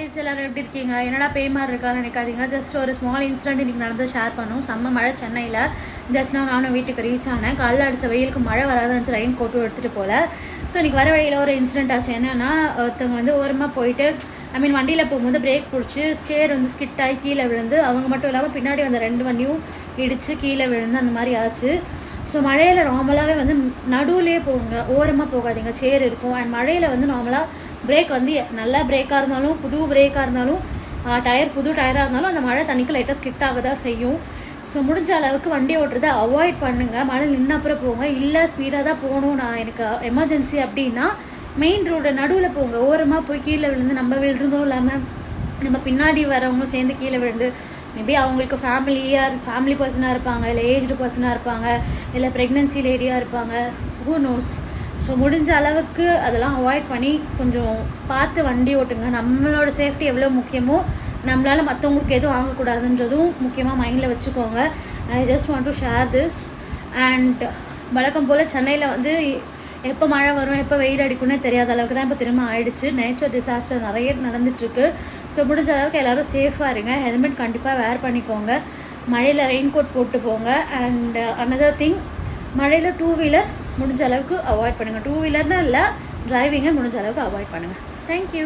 Guys எல்லாரும் எப்படி இருக்கீங்க? என்னடா பேய் மாதிரி இருக்கான்னு நினைக்காதீங்க. ஜஸ்ட் ஒரு ஸ்மால் இன்சிடென்ட் இன்னைக்கு நடந்து ஷேர் பண்ணோம். செம்ம மழை சென்னையில். ஜஸ்ட் நானும் வீட்டுக்கு ரீச் ஆனேன். காலைல அடித்த வெயிலுக்கு மழை வராதுன்னு ரெயின் கோட்டும் எடுத்துகிட்டு போகல. ஸோ இன்றைக்கி வர வழியில் ஒரு இன்சிடென்ட் ஆச்சு. என்னென்னா ஒருத்தவங்க வந்து ஓரமாக போயிட்டு வண்டியில் போகும்போது பிரேக் பிடிச்சி சேர் வந்து ஸ்கிட் ஆகி கீழே விழுந்து, அவங்க மட்டும் இல்லாமல் பின்னாடி வந்த 2 வண்டியும் இடித்து கீழே விழுந்து அந்த மாதிரி ஆச்சு. ஸோ மழையில் நார்மலாகவே வந்து நடுவுலேயே போங்க, ஓரமாக போகாதீங்க, சேர் இருக்கும். அண்ட் மழையில் வந்து நார்மலாக பிரேக் வந்து நல்ல பிரேக்காக இருந்தாலும் புது பிரேக்காக இருந்தாலும் புது டயராக இருந்தாலும் அந்த மழை தண்ணிக்கு லைட்டாக ஸ்கிட் ஆக தான் செய்யும். ஸோ முடிஞ்ச அளவுக்கு வண்டி ஓட்டுறதை அவாய்ட் பண்ணுங்கள். மழை நின்று அப்புறம் போங்க. இல்லை ஸ்பீடாக தான் போகணும், நான் எனக்கு எமர்ஜென்சி அப்படின்னா மெயின் ரோடு நடுவில் போங்க. ஓரமாக போய் கீழே விழுந்து நம்ம விழுறதும் இல்லாமல் நம்ம பின்னாடி வரவங்களும் சேர்ந்து கீழே விழுந்து மேபி அவங்களுக்கு ஃபேமிலி பர்சனாக இருப்பாங்க, இல்லை ஏஜ்டு பர்சனாக இருப்பாங்க, இல்லை ப்ரெக்னென்சி லேடியாக இருப்பாங்க, ஹூ நோஸ். ஸோ முடிஞ்ச அளவுக்கு அதெல்லாம் அவாய்ட் பண்ணி கொஞ்சம் பார்த்து வண்டி ஓட்டுங்க. நம்மளோட சேஃப்டி எவ்வளோ முக்கியமோ நம்மளால் மற்றவங்களுக்கு எதுவும் ஆகக்கூடாதுன்றதும் முக்கியமாக மைண்டில் வச்சுக்கோங்க. I just want to share this. And வழக்கம் போல் சென்னையில் வந்து எப்போ மழை வரும் எப்போ வெயில் அடிக்கும்னே தெரியாத அளவுக்கு தான் இப்போ திரும்ப ஆயிடுச்சு. நேச்சர் டிசாஸ்டர் நிறைய நடந்துகிட்ருக்கு. ஸோ முடிஞ்ச அளவுக்கு எல்லோரும் சேஃபாக இருங்க. ஹெல்மெட் கண்டிப்பாக வேர் பண்ணிக்கோங்க. மழையில் ரெயின் கோட் போட்டு போங்க. அண்ட் அனதர் திங், மழையில் 2 வீலர் முடிஞ்ச அளவுக்கு அவாய்ட் பண்ணுங்கள். 2 வீலர்னால் இல்லை, டிரைவிங்கை முடிஞ்ச அளவுக்கு அவாய்ட் பண்ணுங்கள். தேங்க்யூ.